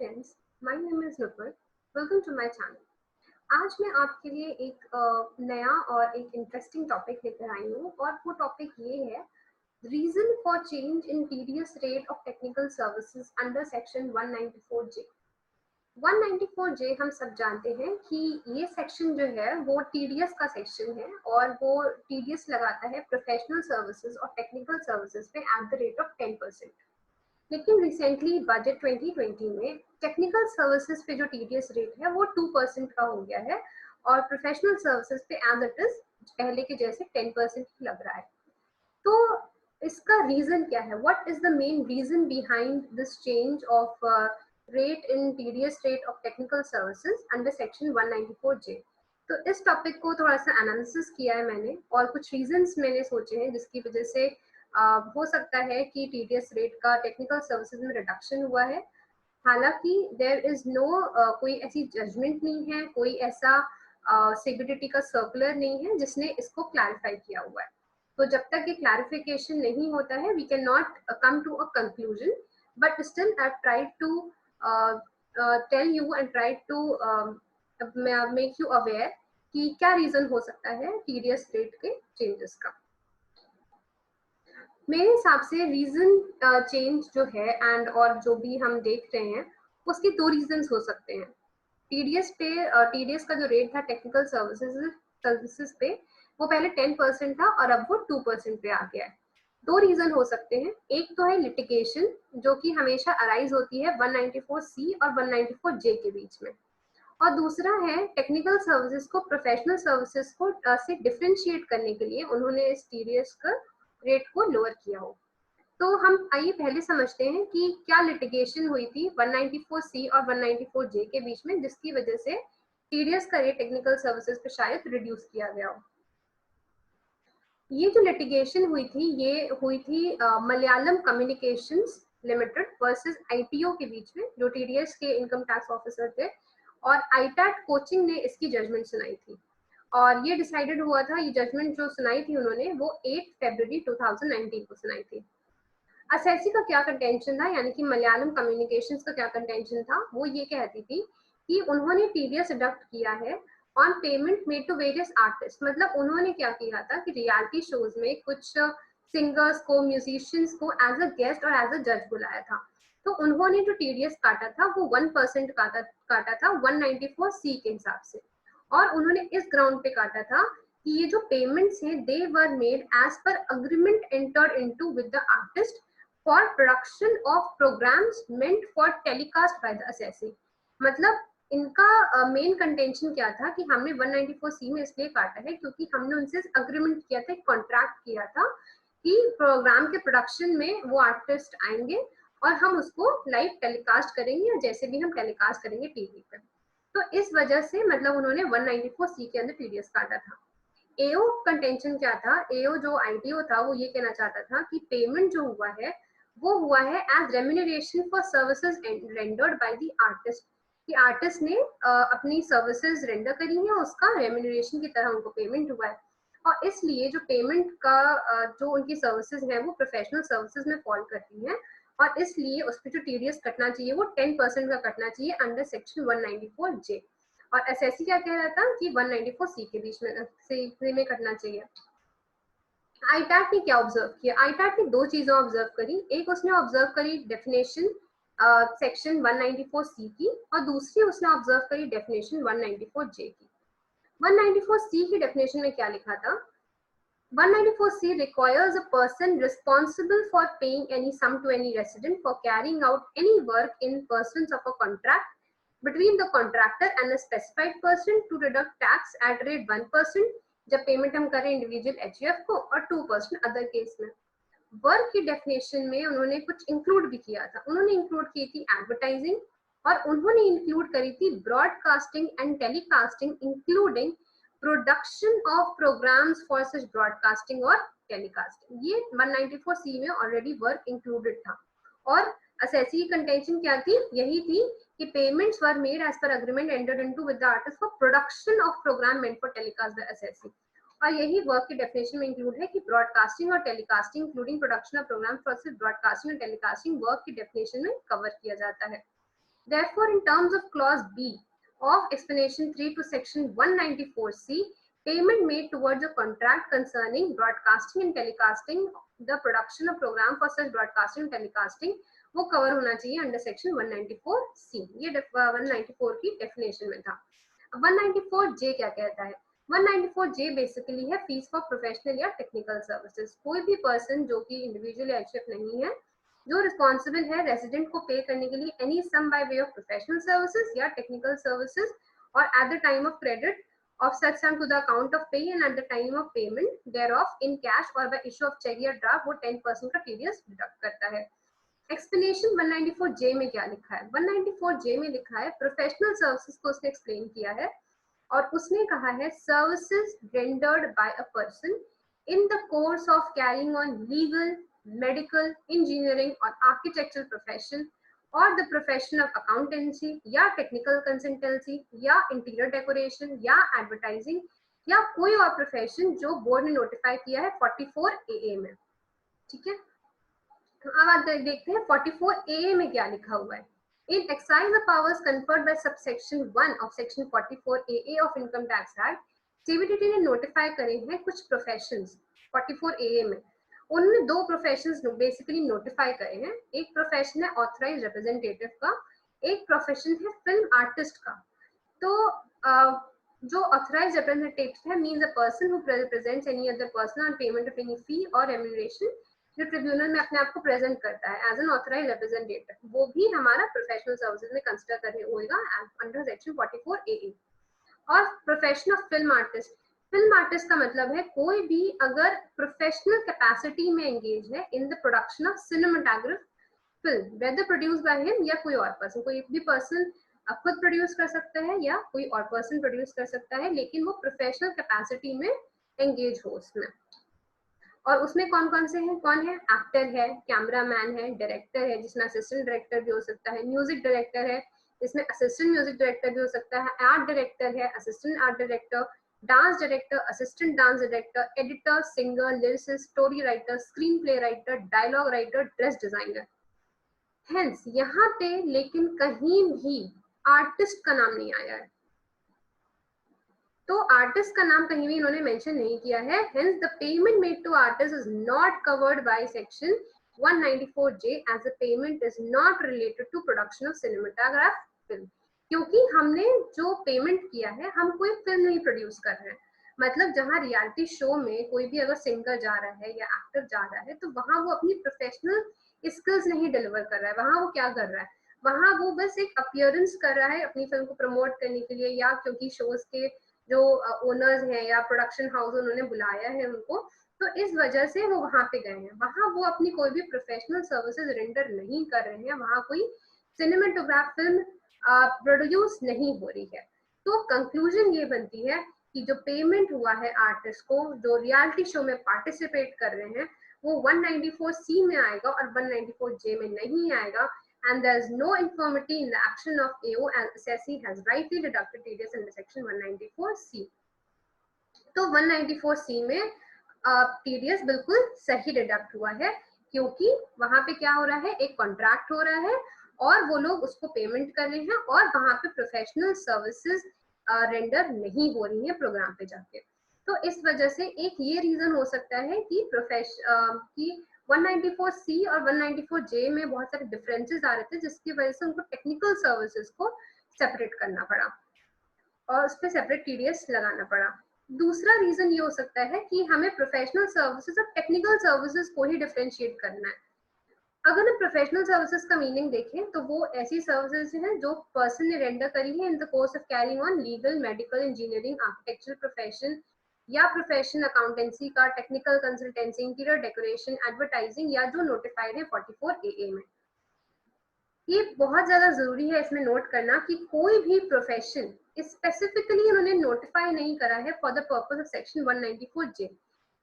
friends, my name is Nupur. Welcome to my channel. आज मैं आपके लिए एक नया और एक इंटरेस्टिंग टॉपिक लेकर आई हूँ और वो टॉपिक ये है reason for change in TDS rate of technical services under section 194J। 194J हम सब जानते हैं कि ये सेक्शन जो है वो टीडीएस का सेक्शन है और वो टीडीएस लगाता है प्रोफेशनल सर्विसेज और टेक्निकल सर्विसेज पे एट द रेट ऑफ 10%। लेकिन रिसेंटली बजट 2020 में टेक्निकल सर्विसेज पे जो टीडीएस रेट है वो 2% का हो गया है और प्रोफेशनल सर्विसेज पे एज इट इज पहले के जैसे 10% ही लग रहा है। तो इसका रीजन क्या है? What is the main reason behind this change of rate in TDS rate of technical services under section 194J? तो इस टॉपिक को थोड़ा सा एनालिसिस किया है मैंने और कुछ रीजंस मैंने सोचे हैं जिसकी वजह से हो सकता है कि टीडीएस रेट का टेक्निकल सर्विसेज में रिडक्शन हुआ है। हालांकि देयर इज नो कोई ऐसी जजमेंट नहीं है, कोई ऐसा सीबीडीटी का सर्कुलर नहीं है जिसने इसको क्लैरिफाई किया हुआ है। तो जब तक ये क्लैरिफिकेशन नहीं होता है we can not come to a conclusion, but still I try to tell you and try to make you aware कि क्या रीजन हो सकता है टीडीएस रेट के चेंजेस का। मेरे हिसाब से रीजन चेंज जो है एंड और जो भी हम देख रहे हैं उसके दो रीजंस हो सकते हैं। टीडीएस का जो रेट था टेक्निकल सर्विसेज पे वो पहले 10% था और अब वो 2% पे आ गया है। दो रीजन हो सकते हैं। एक तो है लिटिगेशन जो कि हमेशा अराइज होती है 194C और 194J के बीच में, और दूसरा है टेक्निकल सर्विसेज को प्रोफेशनल सर्विसेज को से डिफरेंशिएट करने के लिए उन्होंने इस टीडीएस का रेट को लोअर किया हो। तो हम आइए पहले समझते हैं कि क्या लिटिगेशन हुई थी 194C और 194J के बीच में जिसकी वजह से टीडीएस का रेट टेक्निकल सर्विसेज पे शायद रिड्यूस किया गया हो। ये जो लिटिगेशन हुई थी ये हुई थी Malayalam communications limited versus ITO के बीच में, जो टीडीएस के इनकम टैक्स ऑफिसर थे, और आईटैट कोचिंग ने इसकी जजमेंट सुनाई थी। और ये डिसाइडेड हुआ था, ये जजमेंट जो सुनाई थी उन्होंने वो 8 फरवरी 2019 को सुनाई थी। असेसी का क्या कंटेंशन था, यानी कि मलयालम कम्युनिकेशंस का क्या कंटेंशन था, वो ये कहती थी कि उन्होंने टीडीएस डिडक्ट किया है on payment made to various artist. मतलब उन्होंने क्या किया था कि रियलिटी शोज में कुछ सिंगर्स को, म्यूजिशियंस को एज अ गेस्ट और एज अ जज बुलाया था। तो उन्होंने जो टीडीएस काटा था वो 1% काटा था 194C के हिसाब से, और उन्होंने इस ग्राउंड पे काटा था कि ये जो पेमेंट्स हैं they were made as per agreement entered into with the artist for production of programmes meant for telecast by the assessee. मतलब इनका मेन कंटेंशन क्या था कि हमने 194C में इसलिए काटा है क्योंकि हमने उनसे अग्रीमेंट किया था, एक कॉन्ट्रैक्ट किया था कि प्रोग्राम के प्रोडक्शन में वो आर्टिस्ट आएंगे और हम उसको लाइव टेलीकास्ट करेंगे या जैसे भी हम टेलीकास्ट करेंगे टीवी पे। तो इस वजह से मतलब उन्होंने 194C के अंदर टीडीएस काटा था। एओ कंटेंशन क्या था? एओ जो आईटीओ था वो ये कहना चाहता था कि पेमेंट जो हुआ है वो हुआ है as remuneration for services rendered by the artist, कि आर्टिस्ट ने अपनी सर्विसेज रेंडर करी है, उसका रेम्यूनरेशन की तरह उनको पेमेंट हुआ है, और इसलिए जो पेमेंट का जो उनकी सर्विसेज है वो प्रोफेशनल सर्विसेज में फॉल करती है, और इसलिए उस पर जो टीडीएस कटना चाहिए वो 10% का कटना चाहिए अंडर सेक्शन 194J। और एसएससी क्या कह रहा था कि 194C के बीच में कटना चाहिए। आईटैट ने क्या ऑब्जर्व किया? आईटैट ने दो चीजें ऑब्जर्व करी। एक उसने ऑब्जर्व करी डेफिनेशन सेक्शन 194C की, और दूसरी उसने ऑब्जर्व करी डेफिनेशन 194J की। 194C की डेफिनेशन में क्या लिखा था? 194C requires a person responsible for paying any sum to any resident for carrying out any work in pursuance of a contract between the contractor and a specified person to deduct tax at rate 1% जब payment हम करें individual HUF को, और 2% other case में। Work की definition में उन्होंने कुछ इंक्लूड भी किया था। उन्होंने इंक्लूड की थी एडवर्टाइजिंग, और उन्होंने इंक्लूड करी थी broadcasting and telecasting including production of programmes for such broadcasting और टेलीकास्टिंग। ये 194C में ऑलरेडी वर्क इंक्लूडेड था। और असेसी की कंटेंशन क्या थी? यही थी कि payments were made as per agreement entered into with the artist for production of programme meant for telecast by assessee. और यही वर्क की डेफिनेशन में इंक्लूड है कि ब्रॉडकास्टिंग और telecasting including production of programme for सिर्फ ब्रॉडकास्टिंग और telecasting work की डेफिनेशन में कवर किया जाता है। Therefore, in terms of clause B of explanation 3 to section 194C, payment made towards a contract concerning broadcasting and telecasting, the production of program for such broadcasting and telecasting, वो cover होना चाहिए under section 194C। ये 194 की definition में था। 194J क्या कहता है? 194J बेसिकली है फीस फॉर प्रोफेशनल या टेक्निकल सर्विसेज। कोई भी पर्सन जो कि इंडिविजुअल एचएफ नहीं है, जो रिस्पॉन्सिबल है रेजिडेंट को पे करने के लिए any sum by way of professional services या टेक्निकल सर्विसेज, और at the time of credit of such sum to the account of pay and at the time of payment thereof in cash or by issue of check या draft, वो 10% का TDS deduct करता है। Explanation 194J में क्या लिखा है? 194J में लिखा है प्रोफेशनल सर्विसेज को उसने एक्सप्लेन किया है और उसने कहा है services rendered bye a person in the course of carrying on legal, medical, engineering और आर्किटेक्चरल प्रोफेशन और द प्रोफेशन ऑफ अकाउंटेंसी या टेक्निकल कंसल्टेंसी या इंटीरियर डेकोरेशन या एडवर्टाइजिंग या कोई और प्रोफेशन जो बोर्ड ने नोटिफाई किया है 44 AA में। ठीक है, तो अब आप देखते हैं 44 AA में क्या लिखा हुआ है। In exercise the powers conferred by subsection 1 of section 44 AA of income tax act, CBDT ने नोटिफाई करे हैं कुछ प्रोफेशंस 44 AA में। उन्होंने दो प्रोफेशंस बेसिकली नोटिफाई करे हैं। एक प्रोफेशन है ऑथराइज्ड रिप्रेजेंटेटिव का, एक प्रोफेशन है फिल्म आर्टिस्ट का। तो जो ऑथराइज्ड रिप्रेजेंटेटिव है means a person who represents any other person on payment of any fee और रेम्यूनरेशन, जो ट्रिब्यूनल में अपने आप को प्रेजेंट करता है एज एन ऑथराइज्ड रिप्रेजेंटेटिव, वो भी हमारा प्रोफेशनल सर्विसेज में कंसिडर करने होगा अंडर सेक्शन 44 AA। और profession of film artist, film artist का मतलब है कोई भी अगर प्रोफेशनल कैपेसिटी में एंगेज है in the production of cinematograph film, whether produce by him या कोई और पर्सन, कोई भी पर्सन खुद प्रोड्यूस कर सकता है या कोई और पर्सन प्रोड्यूस कर सकता है, लेकिन वो प्रोफेशनल कैपेसिटी में एंगेज हो उसमें। और उसमें कौन कौन से हैं? कौन है? एक्टर है, कैमरामैन है, डायरेक्टर है जिसमें असिस्टेंट डायरेक्टर भी हो सकता है, म्यूजिक डायरेक्टर है जिसमें असिस्टेंट म्यूजिक डायरेक्टर भी हो सकता है, आर्ट डायरेक्टर है, assistant art director, dance director, assistant dance director, editor, singer, lyricist, story writer, screenplay writer, dialogue writer, dress designer. Hence यहाँ पे लेकिन कहीं भी आर्टिस्ट का नाम नहीं आया है, तो आर्टिस्ट का नाम कहीं भी इन्होंने मेंशन नहीं किया है। Hence the payment made to artist is not covered by section 194J as the payment is not related to production of cinematograph film, क्योंकि हमने जो पेमेंट किया है हम कोई फिल्म नहीं प्रोड्यूस कर रहे हैं। मतलब जहाँ रियलिटी शो में कोई भी अगर सिंगर जा रहा है या एक्टर जा रहा है तो वहां वो अपनी प्रोफेशनल स्किल्स नहीं डिलीवर कर रहा है, वहां वो क्या कर रहा है, वहां वो बस एक अपीयरेंस कर रहा है अपनी फिल्म को प्रमोट करने के लिए, या क्योंकि शोज के जो ओनर्स हैं या प्रोडक्शन हाउस उन्होंने बुलाया है उनको, तो इस वजह से वो वहां पे गए हैं। वहां वो अपनी कोई भी प्रोफेशनल सर्विसेज रेंडर नहीं कर रहे हैं, वहां कोई सिनेमेटोग्राफ फिल्म प्रोड्यूस नहीं हो रही है। तो कंक्लूजन ये बनती है कि जो पेमेंट हुआ है आर्टिस्ट को जो रियलिटी शो में पार्टिसिपेट कर रहे हैं वो 194C में आएगा और 194J में नहीं आएगा, and there is no infirmity in the action of AO as assessee has rightly deducted TDS under section 194C। तो 194C में TDS बिल्कुल सही डिडक्ट हुआ है, क्योंकि वहां पे क्या हो रहा है, एक कॉन्ट्रैक्ट हो रहा है और वो लोग उसको पेमेंट कर रहे हैं और वहां पे प्रोफेशनल सर्विसेज रेंडर नहीं हो रही है प्रोग्राम पे जाके। तो इस वजह से एक ये रीजन हो सकता है कि 194C और 194J में बहुत सारे डिफरेंसेस आ रहे थे, जिसकी वजह से उनको टेक्निकल सर्विसेज को सेपरेट करना पड़ा और उस पर सेपरेट TDS लगाना पड़ा। दूसरा रीजन ये हो सकता है कि हमें प्रोफेशनल सर्विसेज और टेक्निकल सर्विसेज को ही डिफरेंशिएट करना है। अगर हम प्रोफेशनल सर्विसेज का मीनिंग देखें तो वो ऐसी सर्विसेज हैं जो पर्सन ने रेंडर करी है in the course of carrying on legal, medical, engineering, architectural profession या प्रोफेशन अकाउंटेंसी का, technical consultancy, interior decoration, advertising या जो नोटिफाइड है 44 AA में। ये बहुत ज्यादा जरूरी है इसमें नोट करना कि कोई भी प्रोफेशन स्पेसिफिकली उन्होंने नोटिफाई नहीं करा है for the purpose of section 194J।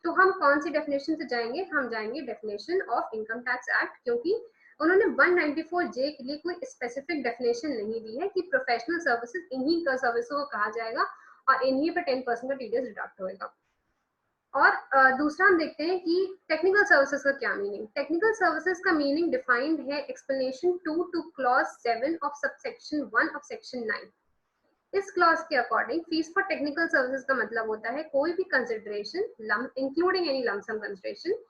तो हम कौन सी डेफिनेशन से जाएंगे? हम जाएंगे definition of income tax act, क्योंकि उन्होंने 194J के लिए कोई स्पेसिफिक डेफिनेशन नहीं दी है कि प्रोफेशनल सर्विसेज इन्हीं का सर्विसों को कहा जाएगा और इन्हीं पे 10% का TDS डिडक्ट होएगा। और दूसरा हम देखते हैं कि टेक्निकल सर्विसेज का क्या मीनिंग। टेक्निकल सर्विसेज का मीनिंग डिफाइंड है explanation 2 two clause 7 of subsection 1 of section 9। इस क्लॉज के according fees for technical services का मतलब होता है कोई भी consideration including any lump sum consideration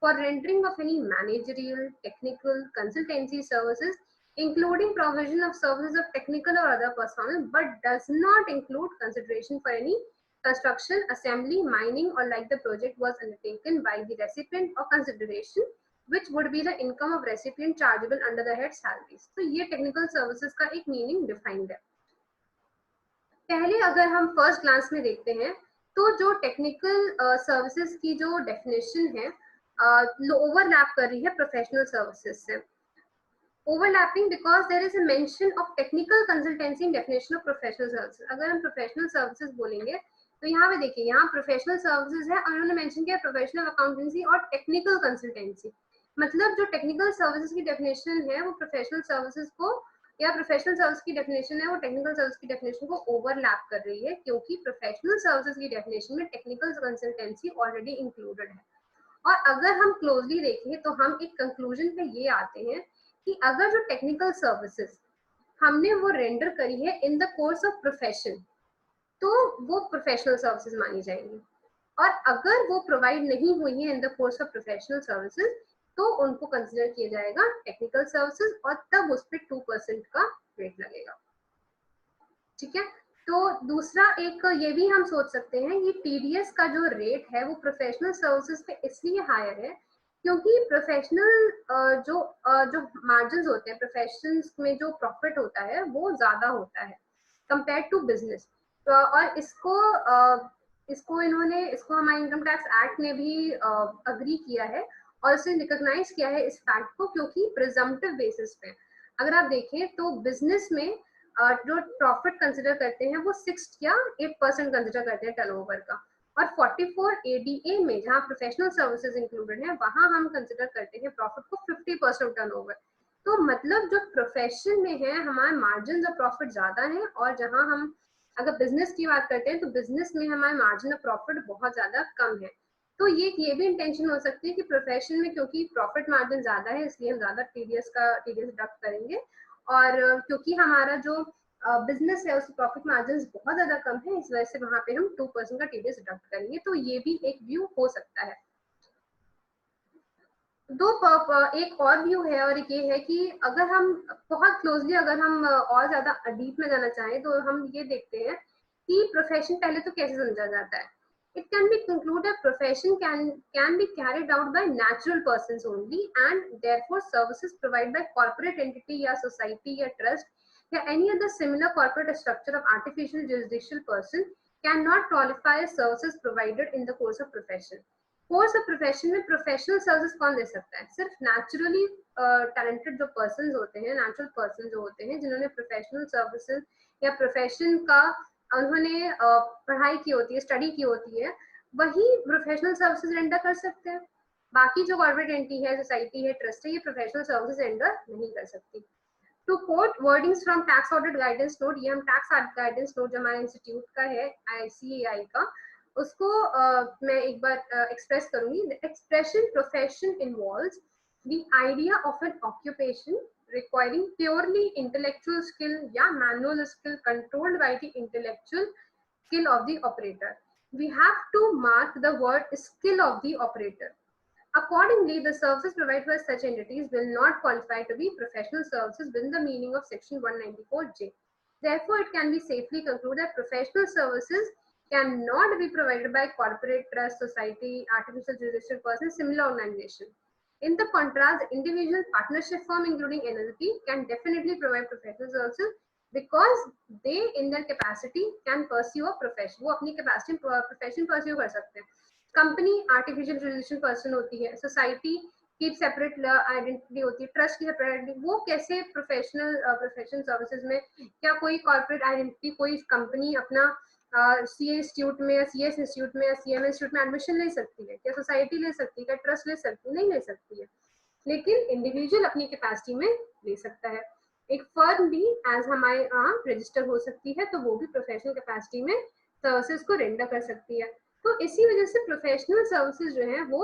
for rendering of any managerial technical consultancy services including provision of services of technical or other personnel, but does not include consideration for any construction, assembly, mining, or like the project was undertaken by the recipient or consideration, which would be the income of recipient chargeable under the head salaries. तो ये technical services का एक meaning defined है। पहले अगर हम first glance में देखते हैं तो जो टेक्निकल सर्विसेज की जो डेफिनेशन है ओवरलैप कर रही है प्रोफेशनल सर्विसेज से। overlapping because there is a mention of technical consultancy in definition of professional services। अगर हम professional services बोलेंगे तो यहाँ पे देखिए, यहाँ professional services है और उन्होंने mention किया professional accountancy और technical consultancy। मतलब जो technical services की definition है वो professional services को, या professional service की definition है वो technical service की definition को overlap कर रही है, क्योंकि professional services की definition में technical consultancy already included है। और अगर हम closely देखें तो हम एक conclusion पे ये आते हैं कि अगर जो टेक्निकल सर्विसेज हमने वो रेंडर करी है in the course of profession तो वो प्रोफेशनल सर्विसेज मानी जाएंगी, और अगर वो प्रोवाइड नहीं हुई है in the course of professional services तो उनको कंसिडर किया जाएगा टेक्निकल सर्विसेज, और तब उस पर 2% का रेट लगेगा। ठीक है, तो दूसरा एक ये भी हम सोच सकते हैं कि टीडीएस का जो रेट है वो प्रोफेशनल सर्विसेज पे इसलिए हायर है क्योंकि प्रोफेशनल जो मार्जिन होते हैं, प्रोफेशन में जो प्रॉफिट होता है वो ज्यादा होता है कंपेयर टू बिजनेस। और इसको हमारे इनकम टैक्स एक्ट ने भी अग्री किया है और इसे रिकॉग्नाइज किया है इस फैक्ट को, क्योंकि प्रिजम्पटिव बेसिस पे अगर आप देखें तो बिजनेस में जो प्रॉफिट कंसिडर करते हैं वो 6 या 8% कंसिडर करते हैं टर्नओवर का, और 44 ADA में जहाँ प्रोफेशनल सर्विसेज इंक्लूडेड है वहां हम कंसिडर करते हैं प्रॉफिट को 50% टर्नओवर। तो मतलब जो प्रोफेशन में है हमारे मार्जिन ऑफ प्रॉफिट ज्यादा है, और जहां हम अगर बिजनेस की बात करते हैं तो बिजनेस में हमारे मार्जिन ऑफ प्रॉफिट बहुत ज्यादा कम है। तो ये भी इंटेंशन हो सकती है कि प्रोफेशन में क्योंकि प्रॉफिट मार्जिन ज्यादा है इसलिए हम ज्यादा टीडीएस डिडक्ट करेंगे, और क्योंकि हमारा जो बिजनेस है उसकी प्रॉफिट मार्जिन बहुत ज्यादा कम है इस वजह से वहां पे हम 2% का टीडीएस डिडक्ट करेंगे। तो ये भी एक व्यू हो सकता है। एक और व्यू है, और एक ये है कि अगर हम बहुत क्लोजली अगर हम और ज्यादा डीप में जाना चाहें तो हम ये देखते हैं कि प्रोफेशन पहले तो कैसे समझा जाता है। It can be concluded profession can be carried out by natural persons only, and therefore services provided by corporate entity या society या trust या any other similar corporate structure of artificial jurisdictional person cannot qualify as services provided in the course of profession। Course of profession में professional service कौन दे सकता है? सिर्फ naturally talented जो person होते हैं, नेचुरल पर्सन जो होते हैं जिन्होंने प्रोफेशनल सर्विसेज या प्रोफेशन का उन्होंने पढ़ाई की होती है, स्टडी की होती है, वही प्रोफेशनल सर्विसेज रेंडर कर सकते हैं। बाकी जो कॉर्पोरेट एंटिटी है, सोसाइटी है, ट्रस्ट है, ये प्रोफेशनल सर्विसेज रेंडर नहीं कर सकती। To quote wordings from tax audit guidance note, ये हम टैक्स ऑडिट गाइडेंस नोट जो हमारे इंस्टीट्यूट का है ICAI का, उसको मैं एक बार एक्सप्रेस करूंगी। The expression profession involves the idea of N occupation requiring purely intellectual skill या manual skill controlled by the intellectual skill of the operator. We have to mark the word skill of the operator. Accordingly, the services provided by such entities will not qualify to be professional services within the meaning of section 194J. Therefore, it can be safely concluded that professional services cannot be provided by corporate, trust, society, artificial jurisdiction person, similar organization. In the contrast, the individual partnership firm including NLP can definitely provide professional services because they in their capacity can pursue a profession। वो अपनी capacity profession pursue कर सकते हैं। Company artificial jurisdiction person होती है, society की separate identity होती है, ट्रस्ट की सेपरेट आइडेंटिटी, वो कैसे प्रोफेशन सर्विसेज में क्या कोई कॉर्पोरेट आइडेंटिटी कोई कंपनी अपना CA इंस्टीट्यूट में या CS इंस्टीट्यूट में या CM इंस्टीट्यूट में एडमिशन ले सकती है? क्या सोसाइटी ले सकती है? क्या ट्रस्ट ले सकती है? नहीं ले सकती है, लेकिन इंडिविजुअल अपनी कैपेसिटी में ले सकता है। एक फर्म भी एज हमारे यहाँ रजिस्टर हो सकती है, तो वो भी प्रोफेशनल कैपेसिटी में सर्विसेज को रेंडर कर सकती है। तो इसी वजह से प्रोफेशनल सर्विसेज जो है वो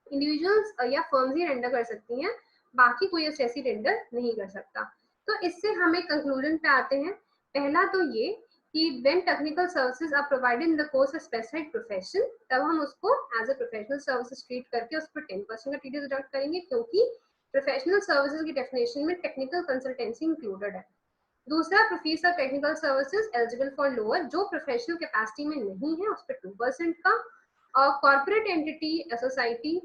इंडिविजुअल्स या फर्म्स ही रेंडर कर सकती हैं, बाकी कोई ऐसी रेंडर नहीं कर सकता। तो इससे हम एक कंक्लूजन पे आते हैं। पहला तो ये कि when technical services are provided in the course of specific profession, तब हम उसको as a professional services treat करके उस पर 10% का टीडीएस डिडक्ट करेंगे, क्योंकि प्रोफेशनल सर्विसेज की डेफिनेशन में टेक्निकल कंसल्टेंसी इंक्लूडेड है। दूसरा, professional technical services eligible for lower, जो प्रोफेशनल कैपेसिटी में नहीं है उस पर 2% का। और corporate entity, society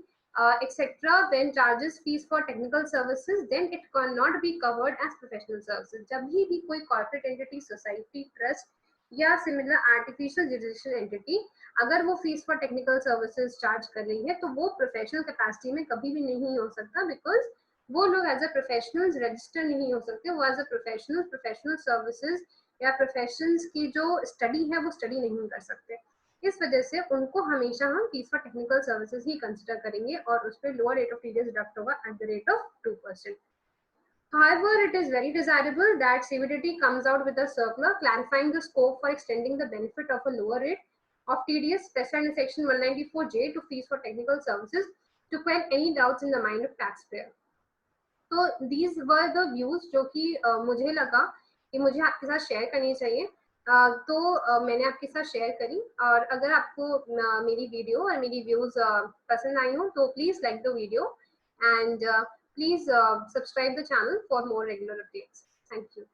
etc. when charges fees for technical services, then it cannot be covered as professional services. जब भी कोई corporate entity, society, trust या similar artificial judicial entity अगर वो fees for technical services charge कर रही है तो वो प्रोफेशनल कैपेसिटी में कभी भी नहीं हो सकता, बिकॉज वो लोग एज अ प्रोफेशनल रजिस्टर नहीं हो सकते, वो एज अ प्रोफेशनल सर्विसेज या प्रोफेशंस की जो स्टडी है वो स्टडी नहीं कर सकते। इस वजह से उनको हमेशा हम फीस फॉर टेक्निकल सर्विसेज ही कंसिडर करेंगे और उस पर lower rate of TDS deduct होगा at the rate of 2%. However, it is very desirable that CBDT comes out with a circular clarifying the scope for extending the benefit of a lower rate of TDS specified in section 194J to fees for technical services to quell any doubts in the mind of taxpayer. तो these were the views जो कि मुझे लगा कि मुझे आपके साथ share करनी चाहिए, तो मैंने आपके साथ शेयर करी। और अगर आपको मेरी वीडियो और मेरी व्यूज पसंद आई हो तो please like the video and please subscribe the channel for more regular updates. Thank you.